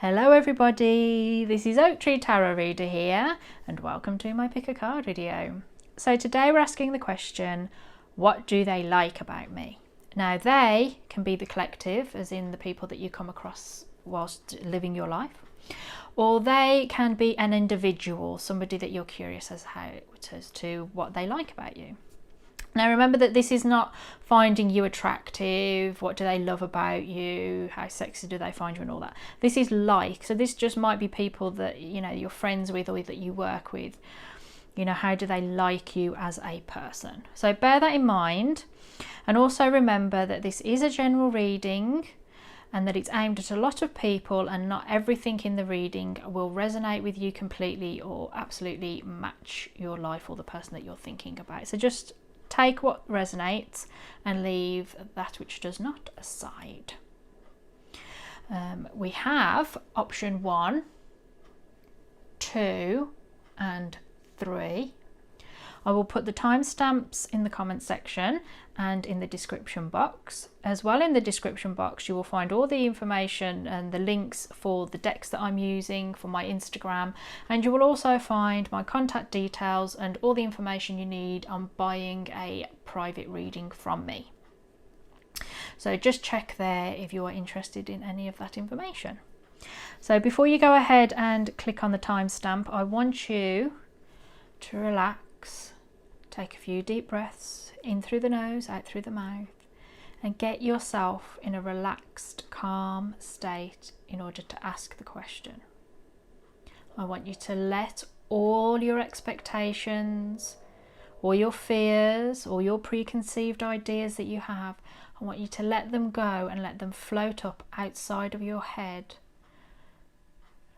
Hello everybody, this is Oak Tree Tarot Reader here and welcome to my pick a card video. So today we're asking the question, what do they like about me? Now they can be the collective, as in the people that you come across whilst living your life, or they can be an individual, somebody that you're curious as to what they like about you. Now remember that this is not finding you attractive, what do they love about you, how sexy do they find you and all that. This is like, so this just might be people that, you know, you're friends with or that you work with. You know, how do they like you as a person? So bear that in mind, and also remember that this is a general reading and that it's aimed at a lot of people, and not everything in the reading will resonate with you completely or absolutely match your life or the person that you're thinking about. So just take what resonates and leave that which does not aside. We have option 1, 2 and 3. I will put the timestamps in the comment section and in the description box. As well, in the description box you will find all the information and the links for the decks that I'm using for my Instagram, and you will also find my contact details and all the information you need on buying a private reading from me. So just check there if you are interested in any of that information. So before you go ahead and click on the timestamp, I want you to relax, take a few deep breaths in through the nose, out through the mouth, and get yourself in a relaxed, calm state in order to ask the question. I want you to let all your expectations, all your fears, all your preconceived ideas that you have, I want you to let them go and let them float up outside of your head,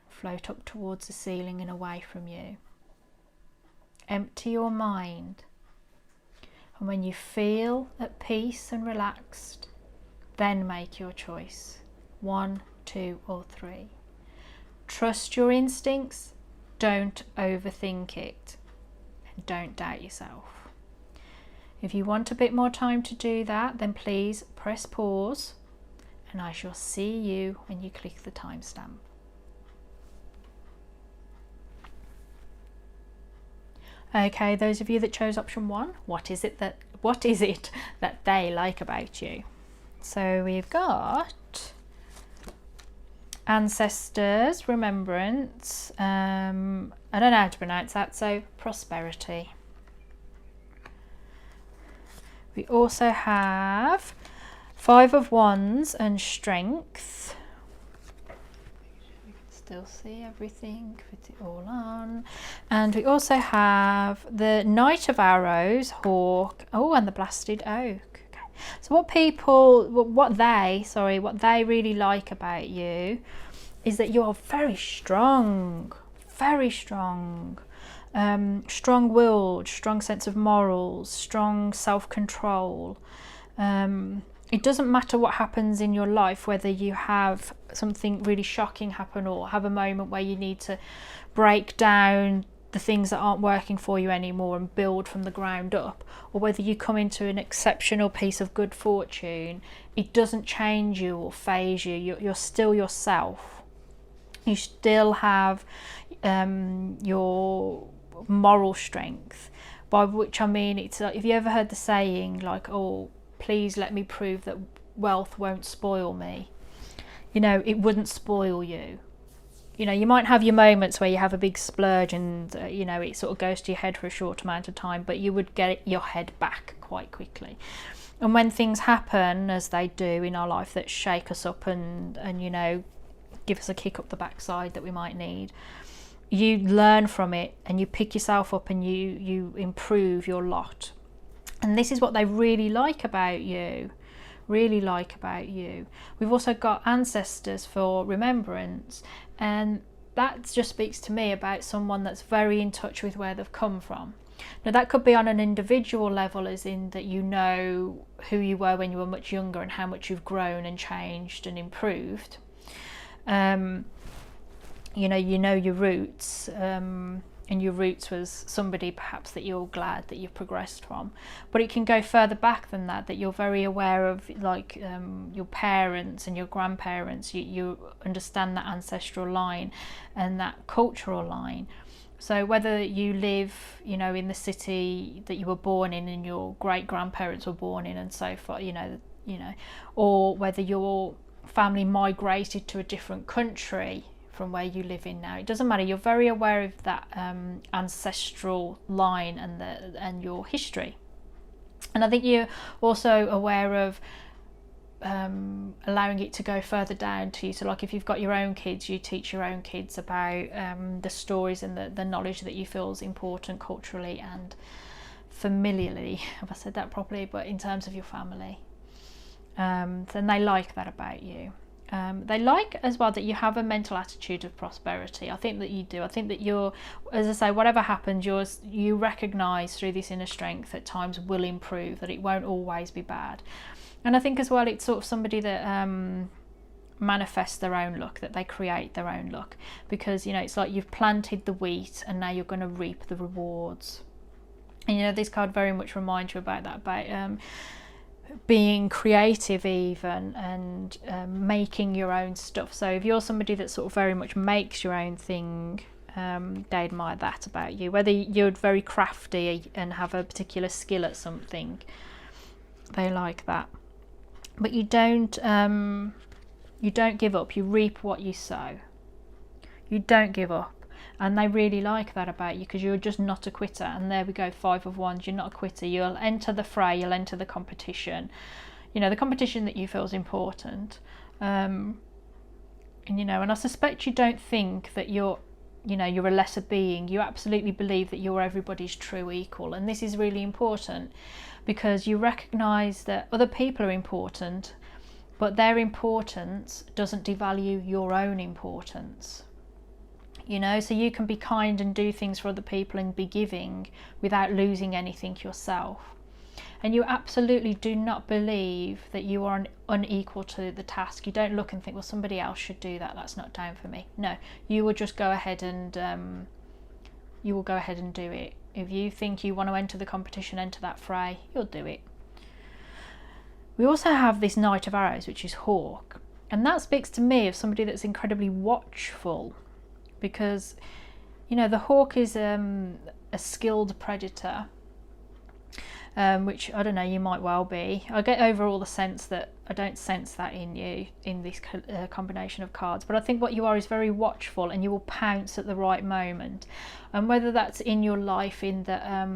float up towards the ceiling and away from you. Empty your mind, and when you feel at peace and relaxed, then make your choice. 1, 2 or 3. Trust your instincts, don't overthink it, and don't doubt yourself. If you want a bit more time to do that, then please press pause, and I shall see you when you click the timestamp. Okay, those of you that chose option 1, what is it that they like about you? So we've got ancestors, remembrance, I don't know how to pronounce that, so prosperity. We also have 5 of Wands and strength. Still see everything, put it all on. And we also have the Knight of Arrows, Hawk, and the Blasted Oak. Okay. So what they really like about you is that you're very strong, strong-willed, strong sense of morals, strong self-control. It doesn't matter what happens in your life, whether you have something really shocking happen or have a moment where you need to break down the things that aren't working for you anymore and build from the ground up, or whether you come into an exceptional piece of good fortune, it doesn't change you or phase you. You're still yourself. You still have your moral strength, by which I mean, it's like, have you ever heard the saying like, oh, please let me prove that wealth won't spoil me? You know, it wouldn't spoil you. You know, you might have your moments where you have a big splurge and, you know, it sort of goes to your head for a short amount of time, but you would get your head back quite quickly. And when things happen, as they do in our life, that shake us up and you know, give us a kick up the backside that we might need, you learn from it and you pick yourself up and you improve your lot. And this is what they really like about you. We've also got ancestors for remembrance, and that just speaks to me about someone that's very in touch with where they've come from. Now that could be on an individual level, as in that you know who you were when you were much younger and how much you've grown and changed and improved. You know your roots. and your roots was somebody perhaps that you're glad that you've progressed from. But it can go further back than that, that you're very aware of, like your parents and your grandparents. You understand that ancestral line and that cultural line. So whether you live, you know, in the city that you were born in and your great grandparents were born in and so forth, you know, or whether your family migrated to a different country from where you live in now, it doesn't matter. You're very aware of that ancestral line and your history. And I think you're also aware of allowing it to go further down to you. So like if you've got your own kids, you teach your own kids about the stories and the knowledge that you feel is important culturally and familiarly, have I said that properly, but in terms of your family. Then they like that about you. They like as well that you have a mental attitude of prosperity. I think that you do. I think that you're, as I say, whatever happens, you recognise through this inner strength that times will improve, that it won't always be bad. And I think as well it's sort of somebody that manifests their own luck, that they create their own luck, because, you know, it's like you've planted the wheat and now you're going to reap the rewards. And, you know, this card very much reminds you about that, about being creative even, and making your own stuff. So if you're somebody that sort of very much makes your own thing, they admire that about you. Whether you're very crafty and have a particular skill at something, they like that. But you don't give up. You reap what you sow. You don't give up. And they really like that about you, because you're just not a quitter. And there we go, 5 of Wands, you're not a quitter. You'll enter the fray, you'll enter the competition. You know, the competition that you feel is important. And, you know, and I suspect you don't think that you're a lesser being. You absolutely believe that you're everybody's true equal. And this is really important, because you recognise that other people are important, but their importance doesn't devalue your own importance. You know, so you can be kind and do things for other people and be giving without losing anything yourself. And you absolutely do not believe that you are unequal to the task. You don't look and think, well, somebody else should do that, that's not down for me. No, you will just go ahead and do it. If you think you want to enter the competition, enter that fray, you'll do it. We also have this Knight of Arrows, which is Hawk, and that speaks to me of somebody that's incredibly watchful. Because, you know, the hawk is a skilled predator, which, I don't know, you might well be. I get overall the sense that I don't sense that in you, in this combination of cards. But I think what you are is very watchful, and you will pounce at the right moment. And whether that's in your life, in that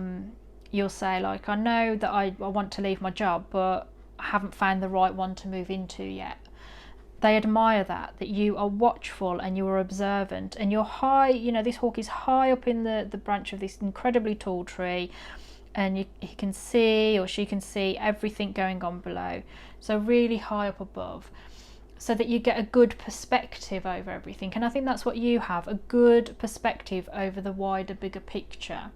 you'll say, like, I know that I want to leave my job, but I haven't found the right one to move into yet. They admire that you are watchful and you are observant, and you're high, you know, this hawk is high up in the branch of this incredibly tall tree, and he can see, or she can see, everything going on below. So really high up above, so that you get a good perspective over everything. And I think that's what you have, a good perspective over the wider, bigger picture.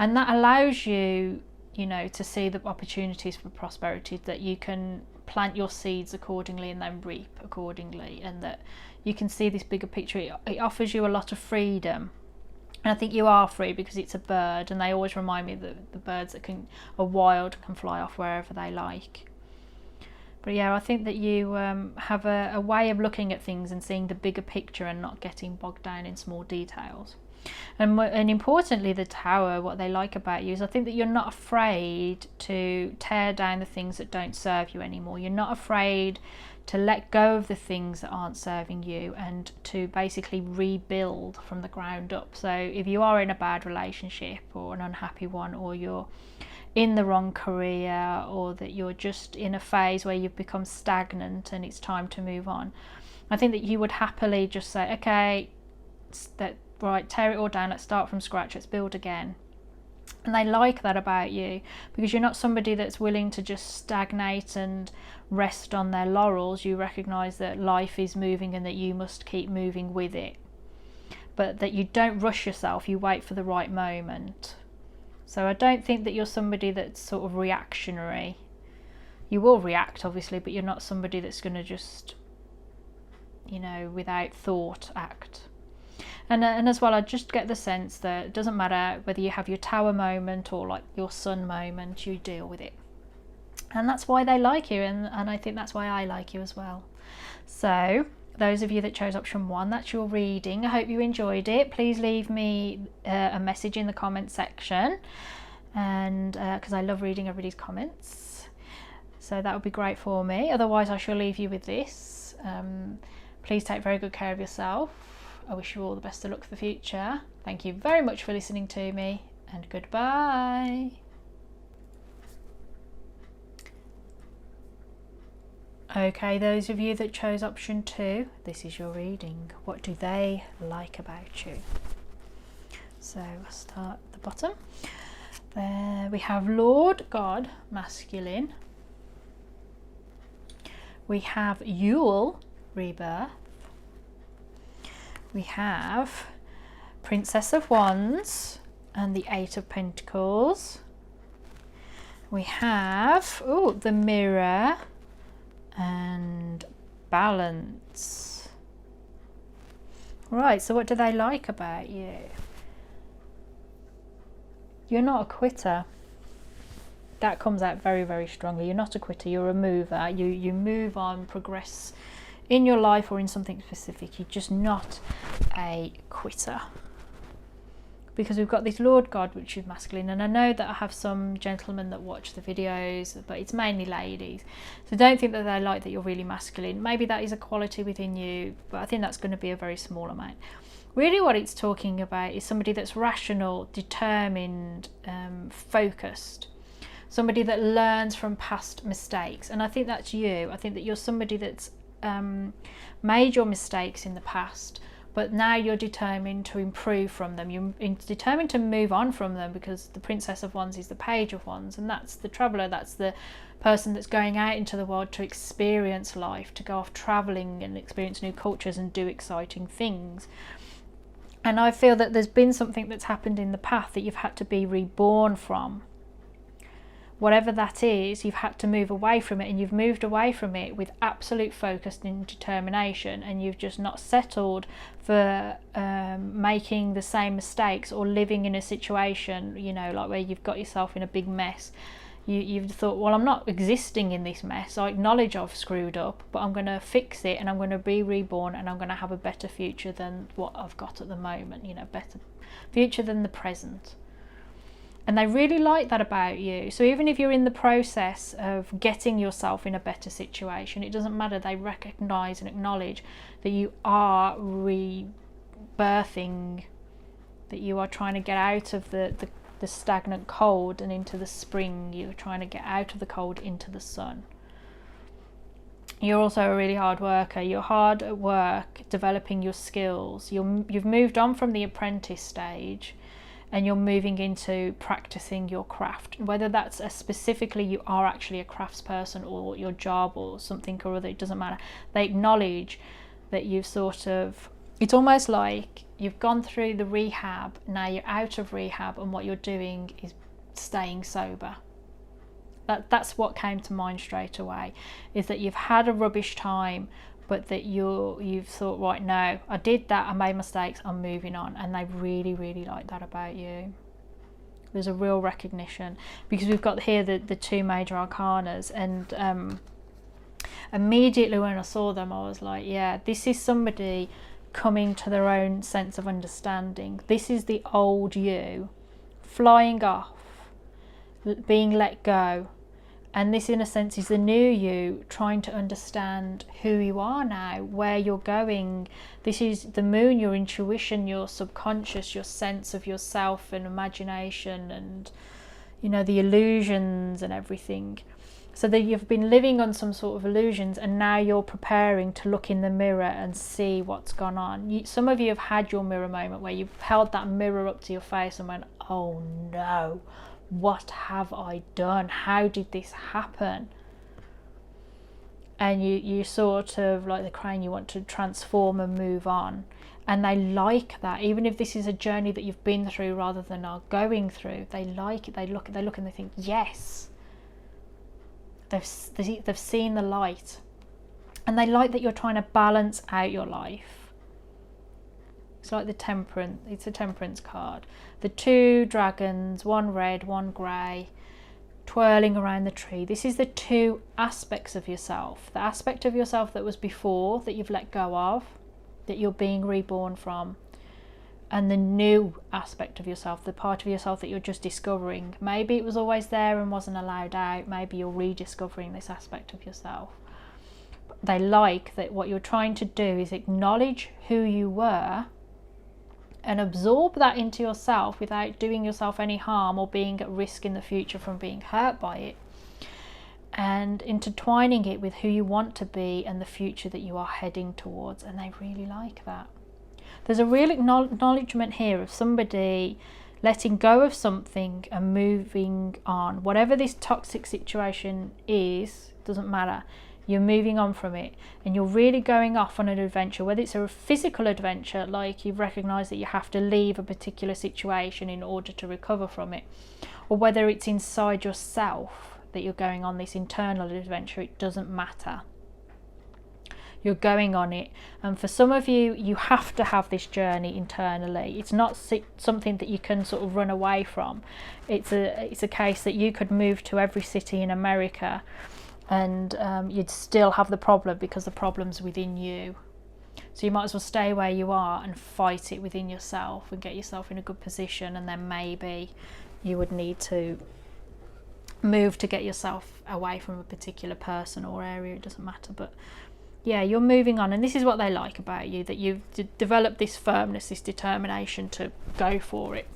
And that allows you, you know, to see the opportunities for prosperity, that you can plant your seeds accordingly and then reap accordingly, and that you can see this bigger picture. It offers you a lot of freedom, and I think you are free, because it's a bird, and they always remind me that the birds that are wild can fly off wherever they like. But yeah, I think that you have a way of looking at things and seeing the bigger picture and not getting bogged down in small details. And importantly, the Tower, what they like about you is I think that you're not afraid to tear down the things that don't serve you anymore. You're not afraid to let go of the things that aren't serving you, and to basically rebuild from the ground up. So if you are in a bad relationship, or an unhappy one, or you're in the wrong career, or that you're just in a phase where you've become stagnant and it's time to move on, I think that you would happily just say, okay, right, tear it all down, let's start from scratch, let's build again. And they like that about you, because you're not somebody that's willing to just stagnate and rest on their laurels. You recognise that life is moving and that you must keep moving with it, but that you don't rush yourself, you wait for the right moment. So I don't think that you're somebody that's sort of reactionary. You will react, obviously, but you're not somebody that's going to just, you know, without thought act. And as well, I just get the sense that it doesn't matter whether you have your tower moment or like your sun moment, you deal with it. And that's why they like you, and I think that's why I like you as well. So those of you that chose option 1, that's your reading. I hope you enjoyed it. Please leave me a message in the comment section, and because I love reading everybody's comments, so that would be great for me. Otherwise, I shall leave you with this. Please take very good care of yourself. I wish you all the best of luck for the future. Thank you very much for listening to me, and goodbye. Okay, those of you that chose option 2, this is your reading. What do they like about you? So I'll start at the bottom. There we have Lord God, masculine. We have Yule, rebirth. We have Princess of Wands and the 8 of Pentacles. We have the Mirror and Balance. Right, so what do they like about you? You're not a quitter. That comes out very, very strongly. You're not a quitter, you're a mover. You move on, progress in your life or in something specific. You're just not a quitter. Because we've got this Lord God, which is masculine, and I know that I have some gentlemen that watch the videos, but it's mainly ladies. So don't think that they like that you're really masculine. Maybe that is a quality within you, but I think that's going to be a very small amount. Really what it's talking about is somebody that's rational, determined, focused. Somebody that learns from past mistakes. And I think that's you. I think that you're somebody that's made your mistakes in the past, but now you're determined to improve from them. You're determined to move on from them, because the Princess of Wands is the Page of Wands, and that's the traveller. That's the person that's going out into the world to experience life, to go off travelling and experience new cultures and do exciting things. And I feel that there's been something that's happened in the past that you've had to be reborn from. Whatever that is, you've had to move away from it, and you've moved away from it with absolute focus and determination, and you've just not settled for making the same mistakes or living in a situation, you know, like where you've got yourself in a big mess. You've thought, well, I'm not existing in this mess. I acknowledge I've screwed up, but I'm going to fix it, and I'm going to be reborn, and I'm going to have a better future than what I've got at the moment, you know, better future than the present. And they really like that about you. So even if you're in the process of getting yourself in a better situation, it doesn't matter. They recognise and acknowledge that you are rebirthing, that you are trying to get out of the stagnant cold and into the spring. You're trying to get out of the cold into the sun. You're also a really hard worker. You're hard at work developing your skills. You've moved on from the apprentice stage, and you're moving into practicing your craft. Whether that's specifically you are actually a craftsperson, or your job or something or other, it doesn't matter. They acknowledge that you've sort of, it's almost like you've gone through the rehab, now you're out of rehab, and what you're doing is staying sober. That's what came to mind straight away, is that you've had a rubbish time, but that you've thought, right, no, I did that, I made mistakes, I'm moving on. And they really, really like that about you. There's a real recognition, because we've got here the 2 major arcanas, and immediately when I saw them, I was like, yeah, this is somebody coming to their own sense of understanding. This is the old you flying off, being let go. And this, in a sense, is the new you trying to understand who you are now, where you're going. This is the moon, your intuition, your subconscious, your sense of yourself and imagination, and, you know, the illusions and everything. So that you've been living on some sort of illusions, and now you're preparing to look in the mirror and see what's gone on. Some of you have had your mirror moment where you've held that mirror up to your face and went, oh no, what have I done? How did this happen? And you sort of, like the crane, you want to transform and move on. And they like that. Even if this is a journey that you've been through rather than are going through, they like it. They look and they think, yes, they've seen the light. And they like that you're trying to balance out your life. It's like the temperance, it's a temperance card. The two dragons, one red, one grey, twirling around the tree. This is the two aspects of yourself. The aspect of yourself that was before, that you've let go of, that you're being reborn from, and the new aspect of yourself, the part of yourself that you're just discovering. Maybe it was always there and wasn't allowed out. Maybe you're rediscovering this aspect of yourself. They like that what you're trying to do is acknowledge who you were and absorb that into yourself without doing yourself any harm or being at risk in the future from being hurt by it, and intertwining it with who you want to be and the future that you are heading towards. And they really like that. There's a real acknowledgement here of somebody letting go of something and moving on. Whatever this toxic situation is, doesn't matter. You're moving on from it, and you're really going off on an adventure, whether it's a physical adventure, like you've recognised that you have to leave a particular situation in order to recover from it, or whether it's inside yourself that you're going on this internal adventure. It doesn't matter. You're going on it, and for some of you, you have to have this journey internally. It's not something that you can sort of run away from. It's a case that you could move to every city in America and you'd still have the problem, because the problem's within you. So you might as well stay where you are and fight it within yourself and get yourself in a good position, and then maybe you would need to move to get yourself away from a particular person or area. It doesn't matter, but yeah, you're moving on, and this is what they like about you, that you've developed this firmness, this determination to go for it,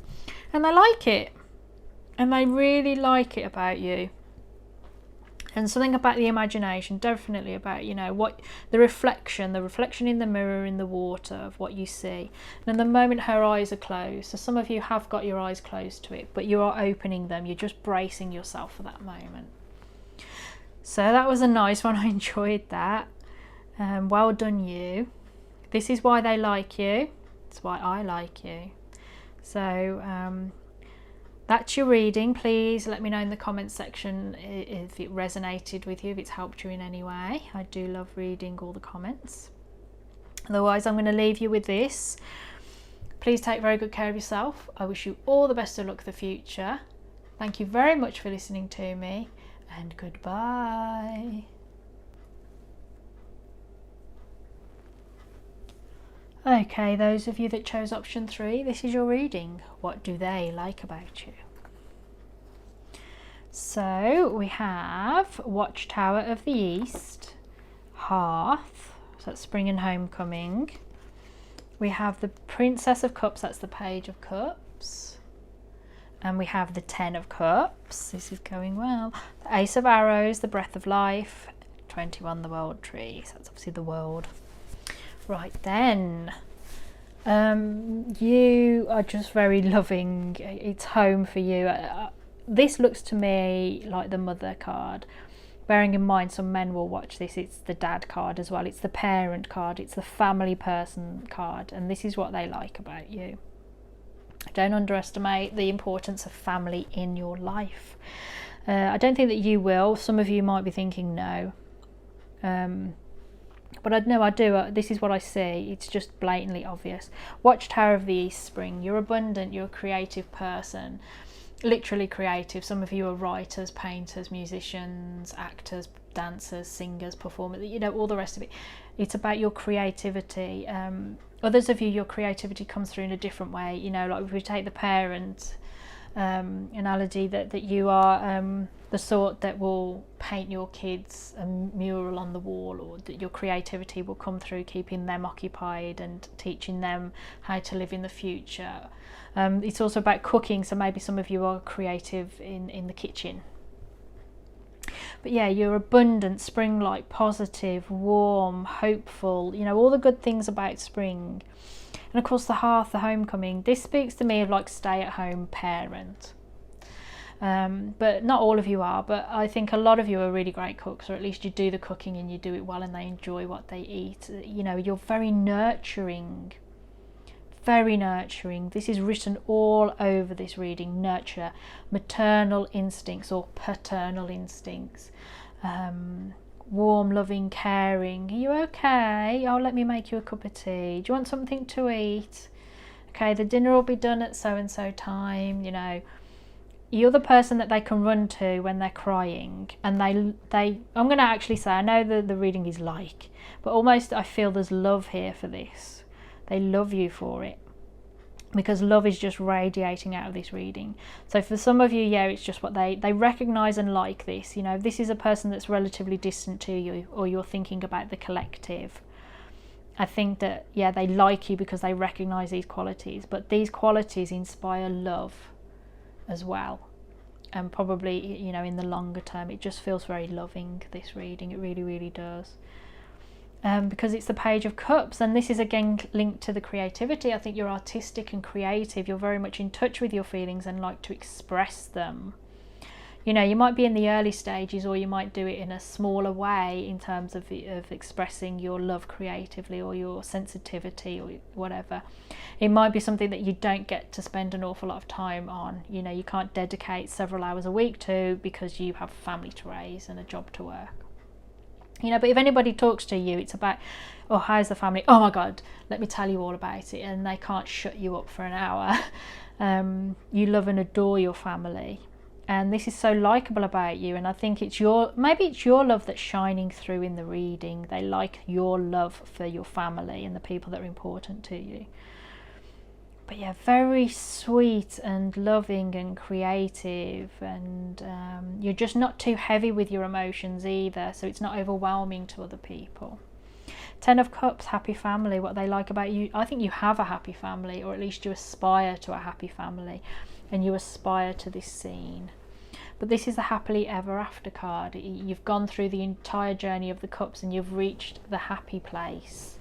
and they like it, and they really like it about you. And something about the imagination, definitely about, you know, what the reflection in the mirror in the water of what you see. And the moment her eyes are closed, so some of you have got your eyes closed to it, but you are opening them, you're just bracing yourself for that moment. So that was a nice one. I enjoyed that. Well done, you. This is why they like you. It's why I like you. So that's your reading. Please let me know in the comments section if it resonated with you, if it's helped you in any way. I do love reading all the comments. Otherwise, I'm going to leave you with this. Please take very good care of yourself. I wish you all the best of luck for the future. Thank you very much for listening to me, and goodbye. Okay, those of you that chose option 3, this is your reading. What do they like about you? So we have Watchtower of the East, Hearth, so that's Spring and Homecoming. We have the Princess of Cups, that's the Page of Cups. And we have the 10 of Cups, this is going well. The Ace of Arrows, the Breath of Life, 21, the World Tree, so that's obviously the world. Right then, you are just very loving. It's home for you. This looks to me like the Mother card. Bearing in mind some men will watch this, it's the Dad card as well. It's the parent card. It's the family person card. And this is what they like about you. Don't underestimate the importance of family in your life. I don't think that you will. Some of you might be thinking no. But I know I do. This is what I see. It's just blatantly obvious. Watchtower of the East, Spring. You're abundant. You're a creative person. Literally creative. Some of you are writers, painters, musicians, actors, dancers, singers, performers. You know, all the rest of it. It's about your creativity. Others of you, your creativity comes through in a different way. You know, like if we take the parent analogy, that you are the sort that will paint your kids a mural on the wall, or that your creativity will come through keeping them occupied and teaching them how to live in the future. It's also about cooking, so maybe some of you are creative in the kitchen. But yeah, you're abundant, spring-like, positive, warm, hopeful, you know, all the good things about spring. And of course the Hearth, the Homecoming, this speaks to me of like stay-at-home parent. But not all of you are, but I think a lot of you are really great cooks, or at least you do the cooking and you do it well and they enjoy what they eat. You know, you're very nurturing. Very nurturing. This is written all over this reading. Nurture, maternal instincts or paternal instincts. Warm, loving, caring. Are you okay? Oh, let me make you a cup of tea. Do you want something to eat? Okay, the dinner will be done at so and so time. You know, you're the person that they can run to when they're crying. And they I'm going to actually say, I know the reading is like, but almost I feel there's love here for this. They love you for it, because love is just radiating out of this reading. So for some of you, yeah, it's just what they recognize and like this. You know, if this is a person that's relatively distant to you, or you're thinking about the collective, I think that, yeah, they like you because they recognize these qualities. But these qualities inspire love as well. And probably, you know, in the longer term, it just feels very loving, this reading. It really, really does. Because it's the Page of Cups, and this is again linked to the creativity. I think you're artistic and creative. You're very much in touch with your feelings and like to express them. You know, you might be in the early stages, or you might do it in a smaller way in terms of expressing your love creatively, or your sensitivity, or whatever. It might be something that you don't get to spend an awful lot of time on. You know, you can't dedicate several hours a week to, because you have a family to raise and a job to work. You know, but if anybody talks to you, it's about, oh, how's the family? Oh my God, let me tell you all about it. And they can't shut you up for an hour. You love and adore your family. And this is so likable about you. And I think maybe it's your love that's shining through in the reading. They like your love for your family and the people that are important to you. But yeah, very sweet and loving and creative, and you're just not too heavy with your emotions either, so it's not overwhelming to other people. 10 of Cups, happy family. What they like about you, I think you have a happy family, or at least you aspire to a happy family, and you aspire to this scene. But this is the happily ever after card. You've gone through the entire journey of the cups and you've reached the happy place.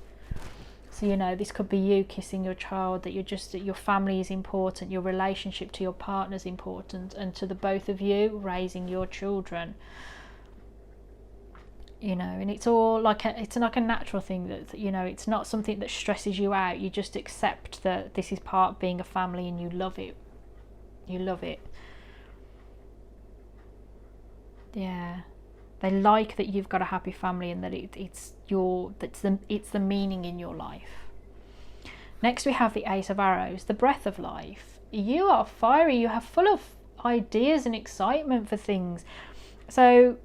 So, you know, this could be you kissing your child, that your family is important, your relationship to your partner is important, and to the both of you raising your children. You know, and it's all like it's like a natural thing that, you know, it's not something that stresses you out. You just accept that this is part of being a family, and you love it. You love it. Yeah. They like that you've got a happy family, and that it's the meaning in your life. Next we have the Ace of Arrows, the breath of life. You are fiery, you are full of ideas and excitement for things. So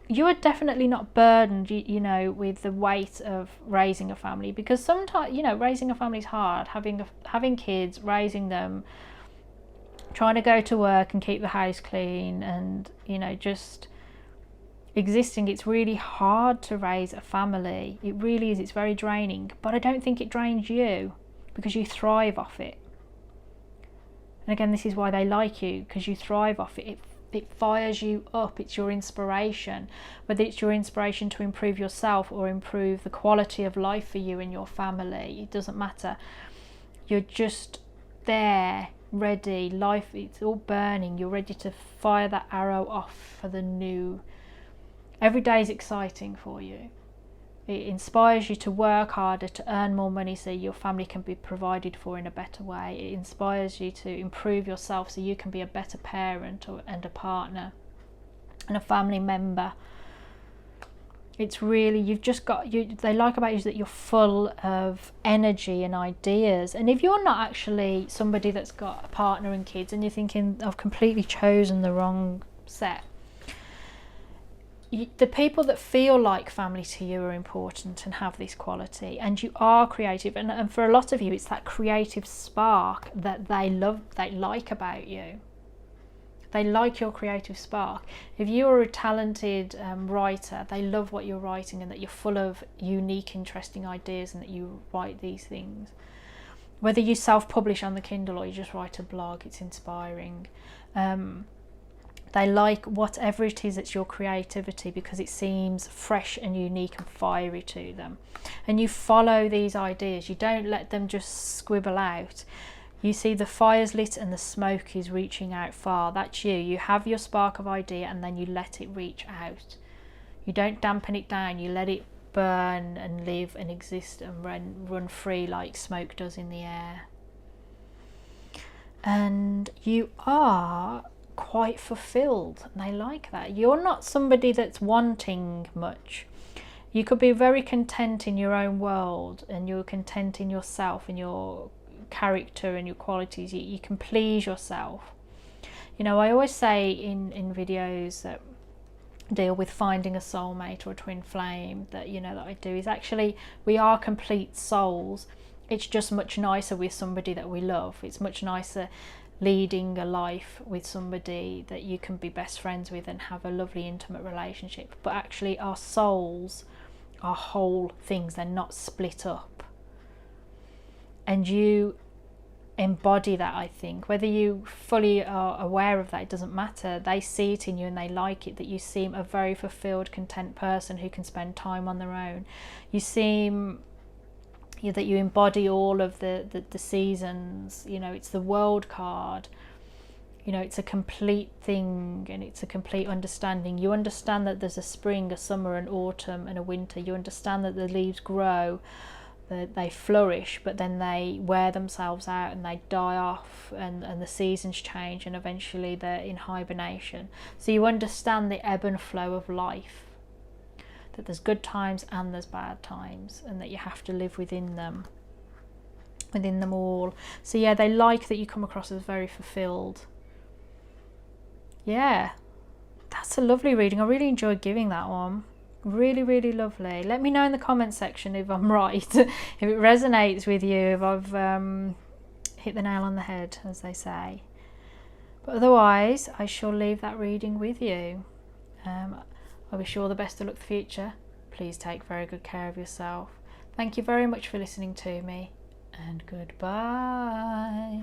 you are definitely not burdened, you know, with the weight of raising a family, because sometimes, you know, raising a family is hard. Having kids, raising them, trying to go to work and keep the house clean, and, you know, just existing, it's really hard to raise a family. It really is. It's very draining, but I don't think it drains you, because you thrive off it. And again, this is why they like you, because you thrive off it. It fires you up. It's your inspiration, whether it's your inspiration to improve yourself or improve the quality of life for you and your family. It doesn't matter. You're just there, ready. Life, it's all burning. You're ready to fire that arrow off for the new. Every day is exciting for you. It inspires you to work harder, to earn more money so your family can be provided for in a better way. It inspires you to improve yourself so you can be a better parent and a partner and a family member. It's really, they like about you is that you're full of energy and ideas. And if you're not actually somebody that's got a partner and kids, and you're thinking, I've completely chosen the wrong set, the people that feel like family to you are important and have this quality, and you are creative, and for a lot of you it's that creative spark that they like about you. They like your creative spark. If you are a talented writer, they love what you're writing, and that you're full of unique, interesting ideas, and that you write these things. Whether you self-publish on the Kindle or you just write a blog, it's inspiring. They like whatever it is that's your creativity, because it seems fresh and unique and fiery to them. And you follow these ideas. You don't let them just squibble out. You see the fire's lit and the smoke is reaching out far. That's you. You have your spark of idea, and then you let it reach out. You don't dampen it down. You let it burn and live and exist and run free like smoke does in the air. And you are quite fulfilled, and they like that. You're not somebody that's wanting much. You could be very content in your own world, and you're content in yourself, and you're character and your qualities, you can please yourself. You know, I always say in videos that deal with finding a soulmate or a twin flame that, you know, that I do, is actually we are complete souls. It's just much nicer with somebody that we love. It's much nicer leading a life with somebody that you can be best friends with and have a lovely intimate relationship. But actually our souls are whole things, they're not split up. And you embody that, I think. Whether you fully are aware of that, it doesn't matter. They see it in you and they like it, that you seem a very fulfilled, content person who can spend time on their own. You seem that you embody all of the seasons. You know, it's the world card. You know, it's a complete thing and it's a complete understanding. You understand that there's a spring, a summer, an autumn and a winter. You understand that the leaves grow, that they flourish, but then they wear themselves out and they die off, and the seasons change, and eventually they're in hibernation. So you understand the ebb and flow of life, that there's good times and there's bad times, and that you have to live within them all. So yeah, they like that you come across as very fulfilled. Yeah, that's a lovely reading. I really enjoyed giving that one. Really, really lovely. Let me know in the comment section if I'm right, if it resonates with you, if I've hit the nail on the head, as they say. But otherwise, I shall leave that reading with you. I wish you all the best of luck for the future. Please take very good care of yourself. Thank you very much for listening to me, and goodbye.